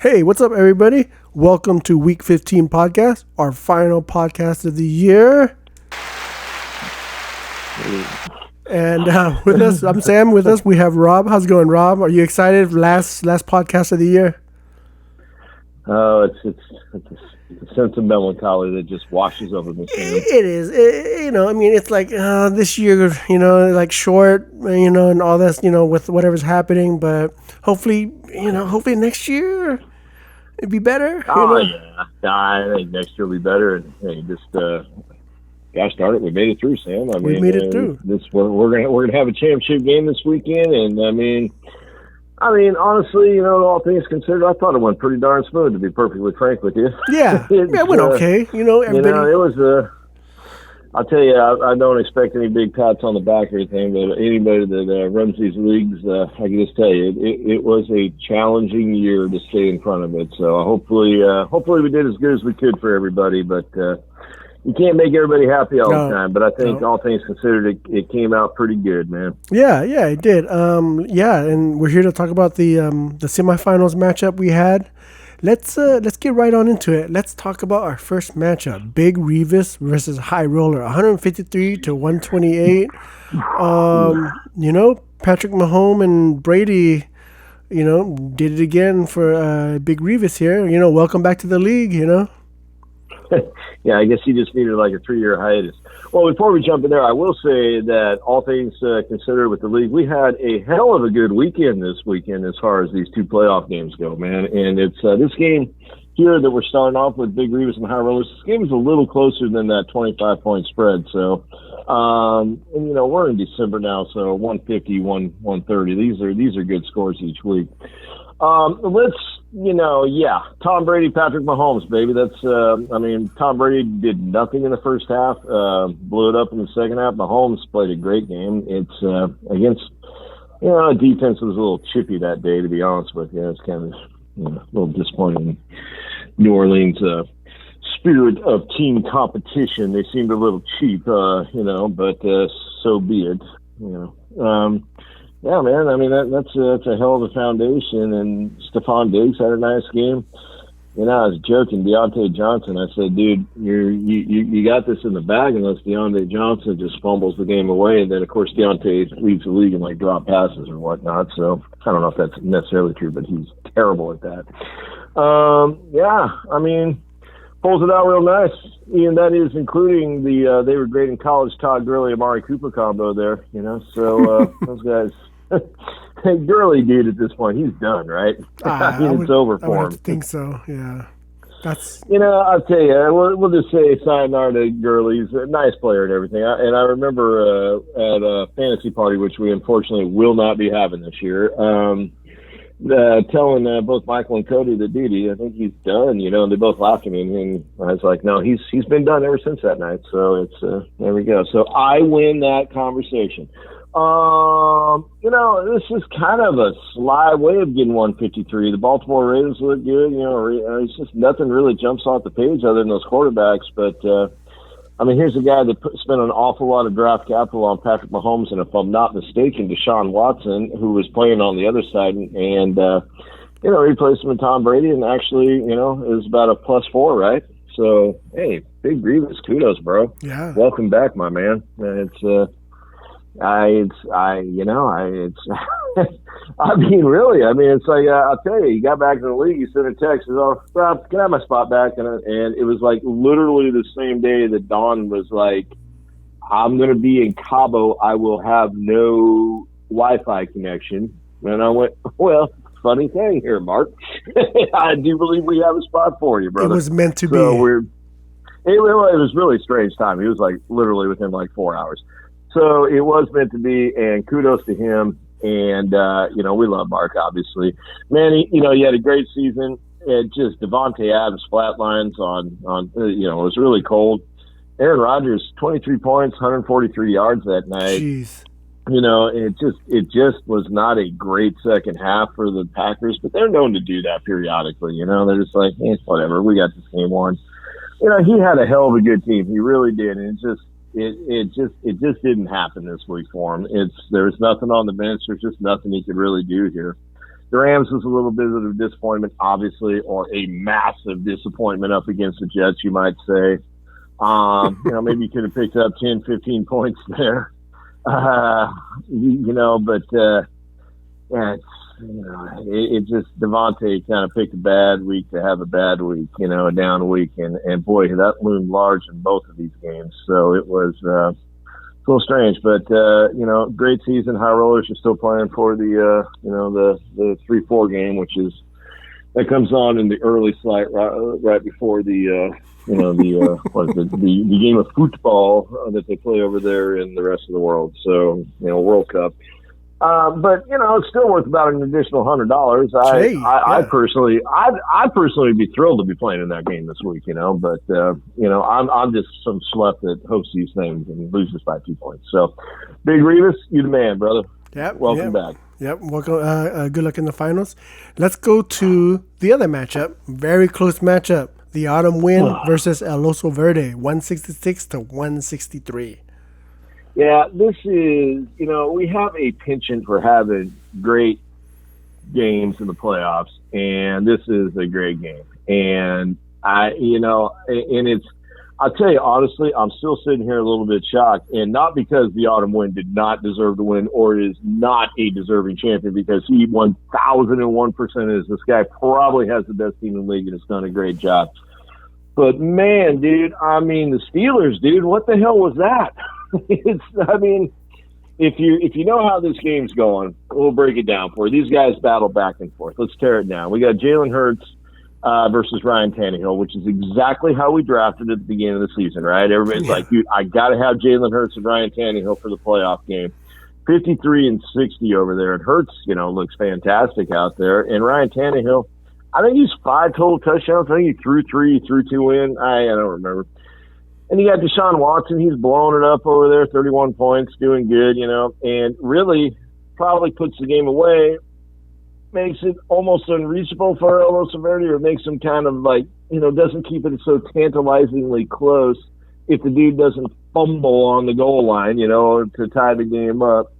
Hey, what's up, everybody? Welcome to Week 15 podcast, our final podcast of the year. And with us, I'm Sam. With us, we have Rob. How's it going, Rob? Are you excited? Last podcast of the year. Oh, it's a sense of melancholy that just washes over me. It is. It's like this year, like short, and all this, with whatever's happening. But hopefully next year it'd be better. Yeah. I think next year will be better. And hey, just gosh darn it, we made it through, Sam. We made it through. We're gonna have a championship game this weekend, and I mean, honestly, all things considered, I thought it went pretty darn smooth, to be perfectly frank with you. Yeah, it went okay. Everybody. It was I'll tell you, I don't expect any big pats on the back or anything, but anybody that runs these leagues, I can just tell you, it was a challenging year to stay in front of it. So hopefully we did as good as we could for everybody, but you can't make everybody happy all the time. But I think all things considered, it came out pretty good, man. Yeah, it did. And we're here to talk about the semifinals matchup we had. Let's get right on into it. Let's talk about our first matchup: Big Revis versus High Roller, 153 to 128. Patrick Mahomes and Brady, did it again for Big Revis here. Welcome back to the league. Yeah, I guess he just needed like a 3-year hiatus. Well, before we jump in there, I will say that all things considered with the league, we had a hell of a good weekend this weekend as far as these two playoff games go, man. And it's this game here that we're starting off with, Big Revis and High Rollers. This game is a little closer than that 25-point spread. So, we're in December now, so 150, 130. These are good scores each week. Tom Brady, Patrick Mahomes, baby. That's, Tom Brady did nothing in the first half, blew it up in the second half. Mahomes played a great game. It's against, defense was a little chippy that day, to be honest with you. It's kind of a little disappointing. New Orleans spirit of team competition. They seemed a little cheap, but so be it. Yeah, man. That's a hell of a foundation. And Stephon Diggs had a nice game. I was joking, Deontay Johnson. I said, dude, you got this in the bag unless Deontay Johnson just fumbles the game away. And then, of course, Deontay leads the league in like drop passes or whatnot. So I don't know if that's necessarily true, but he's terrible at that. Pulls it out real nice. And that is including the they were great in college, Todd Gurley, Amari Cooper combo there. So those guys. Gurley, dude, at this point, he's done, right? It's over for him. I think so, yeah. That's I'll tell you, we'll just say sayonara to Gurley. He's a nice player and everything. I remember at a fantasy party, which we unfortunately will not be having this year, telling both Michael and Cody that, dude, I think he's done, and they both laughed at me. And I was like, no, he's been done ever since that night. So it's there we go. So I win that conversation. This is kind of a sly way of getting 153. The Baltimore Ravens look good. It's just nothing really jumps off the page other than those quarterbacks. But, here's a guy that spent an awful lot of draft capital on Patrick Mahomes, and if I'm not mistaken, Deshaun Watson, who was playing on the other side, and replaced him with Tom Brady, and actually, is about a +4, right? So, hey, Big Revis, kudos, bro. Yeah. Welcome back, my man. It's like, I'll tell you, he got back in the league, he sent a text, Rob, can I have my spot back? And it was like literally the same day that Dawn was like, I'm going to be in Cabo. I will have no Wi-Fi connection. And I went, well, funny thing here, Mark. I do believe we have a spot for you, brother. It was meant to be. It was really strange time. He was like literally within like 4 hours. So it was meant to be, and kudos to him. And, we love Mark, obviously. Man, he had a great season. It just Devontae Adams flatlines on it was really cold. Aaron Rodgers, 23 points, 143 yards that night. Jeez. It just was not a great second half for the Packers, but they're known to do that periodically. They're just like, whatever, we got this game won. He had a hell of a good team. He really did. And it just didn't happen this week for him. There was nothing on the bench. There's just nothing he could really do here. The Rams was a little bit of a disappointment, obviously, or a massive disappointment up against the Jets, you might say. Maybe you could have picked up 10, 15 points there. But it just Devontae kind of picked a bad week to have a bad week, a down week, and boy, that loomed large in both of these games. So it was a little strange, but great season. High rollers are still playing for the 3-4 game, that comes on in the early slot right before the game of football that they play over there in the rest of the world. So, World Cup. But it's still worth about an additional $100. I personally, I'd personally be thrilled to be playing in that game this week. But I'm just some slut that hosts these things and loses by 2 points. So, Big Revis, you the man, brother. Yep. Welcome back. Yep. Welcome. Good luck in the finals. Let's go to the other matchup. Very close matchup. The Autumn Wind versus El Oso Verde, 166 to 163. Yeah, this is, we have a penchant for having great games in the playoffs, and this is a great game. And I'll tell you honestly, I'm still sitting here a little bit shocked, and not because the Autumn Wind did not deserve to win or is not a deserving champion, because he 1,001% is. This guy probably has the best team in the league and has done a great job. But man, dude, the Steelers, dude, what the hell was that? If you know how this game's going, we'll break it down for you. These guys battle back and forth. Let's tear it down. We got Jalen Hurts versus Ryan Tannehill, which is exactly how we drafted at the beginning of the season, right? Everybody's like, dude, I got to have Jalen Hurts and Ryan Tannehill for the playoff game. 53-60 over there. And Hurts, looks fantastic out there. And Ryan Tannehill, I think he's 5 total touchdowns. I think he threw 3, he threw 2 in. I don't remember. And you got Deshaun Watson. He's blowing it up over there, 31 points, doing good, and really probably puts the game away, makes it almost unreachable for El Oso Verde, or makes him kind of doesn't keep it so tantalizingly close if the dude doesn't fumble on the goal line, to tie the game up.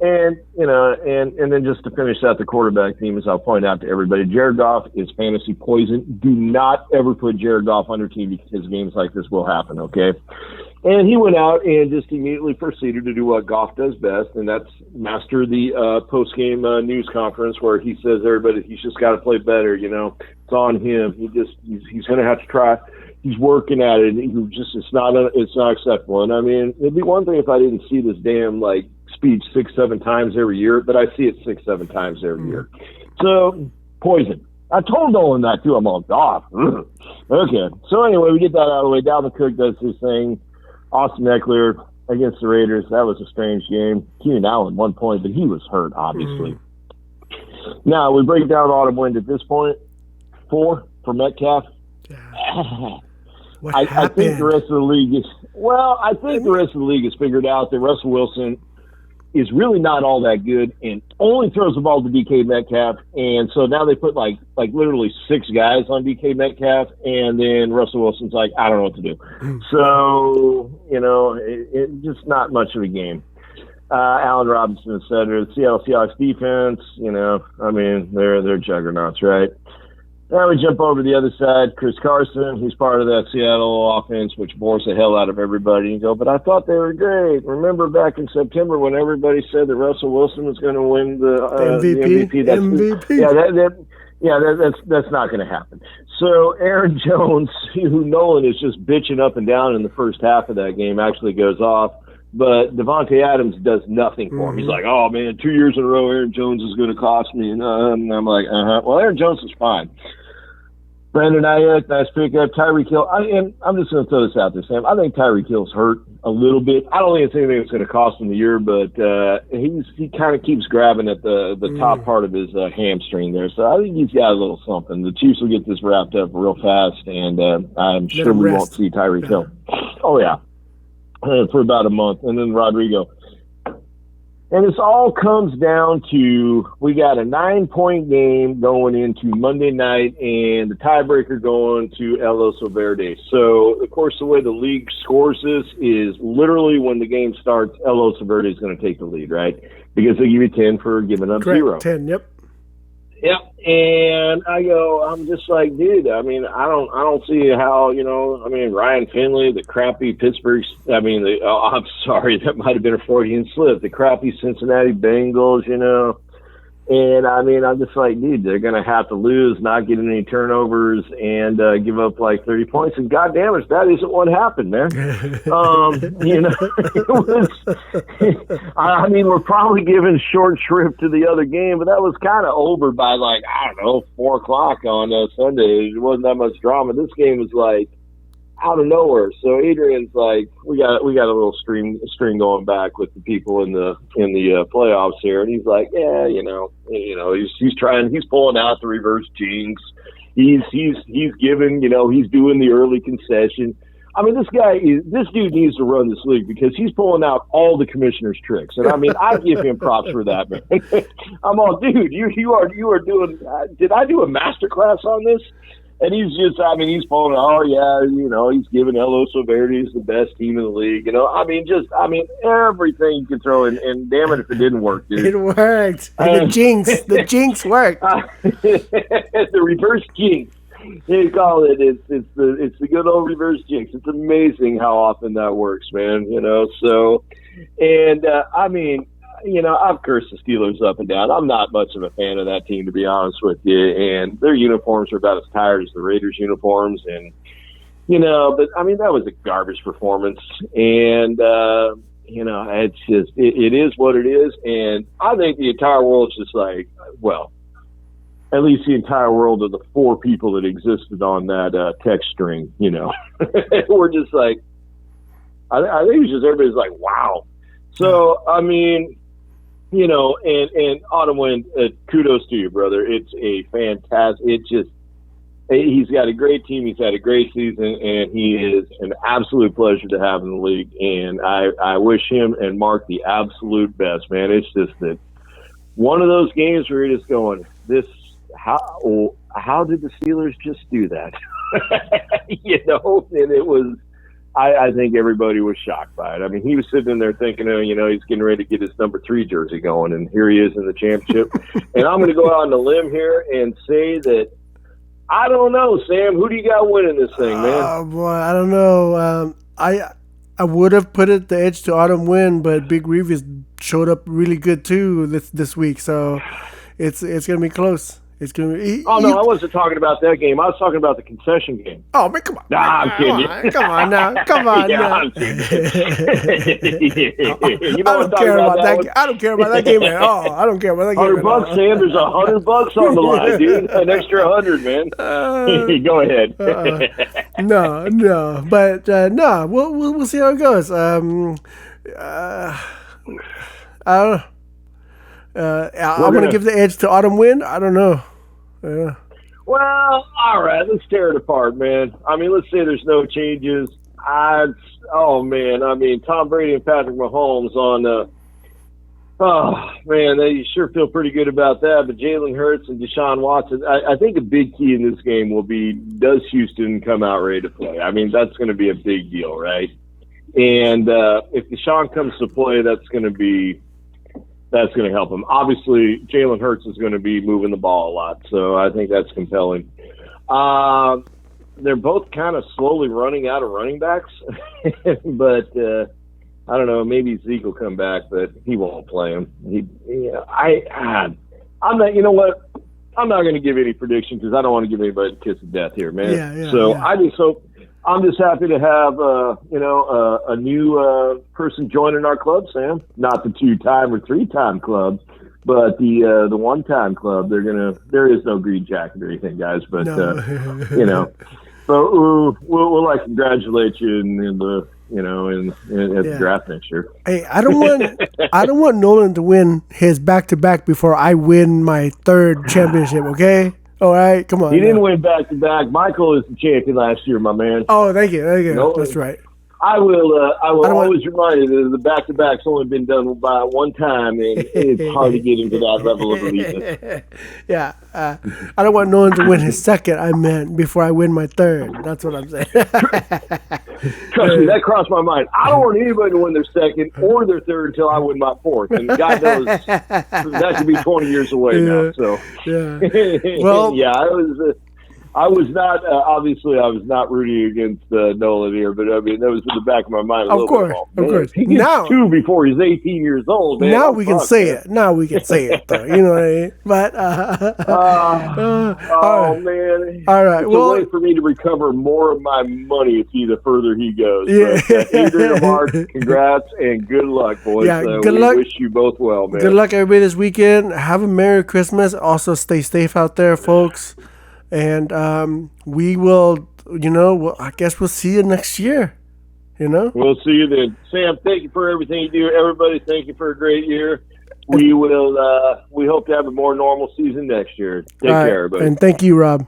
And, and then just to finish out the quarterback team, as I'll point out to everybody, Jared Goff is fantasy poison. Do not ever put Jared Goff on your team, because games like this will happen, okay? And he went out and just immediately proceeded to do what Goff does best, and that's master the post-game news conference where he says everybody, he's just got to play better, It's on him. He's going to have to try. He's working at it. It's not acceptable. And it'd be one thing if I didn't see this damn speech 6-7 times every year, but I see it 6-7 times every year. So poison. I told Nolan that too. I'm all off. Okay. So anyway, we get that out of the way. Dalvin Cook does his thing. Austin Eckler against the Raiders. That was a strange game. Keenan Allen 1 point, but he was hurt, obviously. Now we break down Autumn Wind at this point. 4 for Metcalf. I think the rest of the league is the rest of the league has figured out that Russell Wilson is really not all that good and only throws the ball to DK Metcalf. And so now they put like literally 6 guys on DK Metcalf, and then Russell Wilson's like, I don't know what to do. So, it's just not much of a game. Allen Robinson, et cetera. The Seattle Seahawks defense, they're juggernauts, right? Now we jump over to the other side. Chris Carson, he's part of that Seattle offense, which bores the hell out of everybody. You go, but I thought they were great. Remember back in September when everybody said that Russell Wilson was going to win the MVP? That's not going to happen. So Aaron Jones, who Nolan is just bitching up and down in the first half of that game, actually goes off. But Devontae Adams does nothing for him. He's like, oh, man, 2 years in a row, Aaron Jones is going to cost me. And I'm like, well, Aaron Jones is fine. Brandon Ayuk, nice pickup. Tyreek Hill. I'm just going to throw this out there, Sam. I think Tyreek Hill's hurt a little bit. I don't think it's anything that's going to cost him the year, but he kind of keeps grabbing at the top part of his hamstring there. So I think he's got a little something. The Chiefs will get this wrapped up real fast, and I'm sure we won't see Tyreek Hill. Oh, yeah. For about a month. And then Rodrigo. And this all comes down to, we got a 9-point game going into Monday night and the tiebreaker going to El Oso Verde. So, of course, the way the league scores this is literally when the game starts, El Oso Verde is going to take the lead, right? Because they give you 10 for giving up 0. 10, yep. Yep. And I'm just like, dude, I don't see how, Ryan Finley, the crappy Pittsburgh, I'm sorry, that might have been a Freudian slip, the crappy Cincinnati Bengals. And I'm just like, dude, they're going to have to lose, not get any turnovers, and give up like 30 points. And goddamn it, that isn't what happened, man. It was, we're probably giving short shrift to the other game, but that was kind of over by 4 o'clock on Sunday. It wasn't that much drama. This game was like out of nowhere. So Adrian's like, we got a little string going back with the people in the playoffs here, and he's like, yeah, he's pulling out the reverse jinx. He's giving, he's doing the early concession. This dude needs to run this league because he's pulling out all the commissioner's tricks, and I give him props for that, man. I'm all, dude, you are doing. Did I do a master class on this? And he's just, he's pulling, he's giving El Oso Verdes the best team in the league. Everything you can throw in, and damn it if it didn't work, dude. It worked. The jinx worked. The reverse jinx. They call it. It's the good old reverse jinx. It's amazing how often that works, man. So, and I've cursed the Steelers up and down. I'm not much of a fan of that team, to be honest with you. And their uniforms are about as tired as the Raiders' uniforms. And, but that was a garbage performance. And, it's just, it is what it is. And I think the entire world's just like, well, at least the entire world of the 4 people that existed on that text string, we're just like, I think it's just everybody's like, wow. So, and Autumn Wind, kudos to you, brother. It's a fantastic. He's got a great team. He's had a great season, and he is an absolute pleasure to have in the league. And I wish him and Mark the absolute best, man. It's just that one of those games where you're just going, how did the Steelers just do that? And it was. I think everybody was shocked by it. He was sitting in there thinking, he's getting ready to get his number 3 jersey going, and here he is in the championship. And I'm going to go out on a limb here and say that I don't know, Sam. Who do you got winning this thing, man? Oh boy, I don't know. I would have put it the edge to Autumn Win, but Big Reeves showed up really good too this week, so it's going to be close. It's gonna be. I wasn't talking about that game. I was talking about the concession game. Oh man, come on! Nah, I'm kidding. Come on now! I'm kidding. I don't care about that. I don't care about that game at all. I don't care about that game. $100, Sam. There's $100 on the line, dude. An extra 100, man. Go ahead. No, but no. We'll see how it goes. I don't know. I'm going to give the edge to Autumn Wind. I don't know. Yeah. Well, all right. Let's tear it apart, man. Let's say there's no changes. Tom Brady and Patrick Mahomes on they sure feel pretty good about that. But Jalen Hurts and Deshaun Watson, I think a big key in this game will be, does Houston come out ready to play? That's going to be a big deal, right? And if Deshaun comes to play, that's going to help him. Obviously, Jalen Hurts is going to be moving the ball a lot, so I think that's compelling. They're both kind of slowly running out of running backs, but I don't know. Maybe Zeke will come back, but he won't play him. I'm not. You know what? I'm not going to give any prediction because I don't want to give anybody the kiss of death here, man. I'm just happy to have, a new person joining our club, Sam. Not the 2-time or 3-time club, but the 1-time club. There is no green jacket or anything, guys. But no. So we'll like congratulate you in the at the draft next year. Hey, I don't want Nolan to win his back-to-back before I win my 3rd championship. Okay. All right, come on. He didn't win back-to-back. Michael is the champion last year, my man. Oh, thank you. That's right. I will always remind you that the back-to-back's only been done by one time, and it's hard to get into that level of eliteness. Yeah. I don't want Nolan to win his 2nd, before I win my 3rd. That's what I'm saying. Trust me, that crossed my mind. I don't want anybody to win their second or their third until I win my fourth. And God knows that could be 20 years away now. So, Well, yeah, I was not, obviously, I was not rooting against Nolan here, but I mean, that was in the back of my mind a little bit. Of course. If he gets 2 before he's 18 years old, man. Now we can say it. Now we can say it, though. You know what I mean? But, man. All right. It's a way for me to recover more of my money the further he goes. Yeah. But, Adrian and Mark, congrats and good luck, boys. Yeah, good luck. Wish you both well, man. Good luck, everybody, this weekend. Have a Merry Christmas. Also, stay safe out there, folks. And we will, I guess we'll see you next year, We'll see you then. Sam, thank you for everything you do. Everybody, thank you for a great year. We will. We hope to have a more normal season next year. Take care, everybody. And thank you, Rob.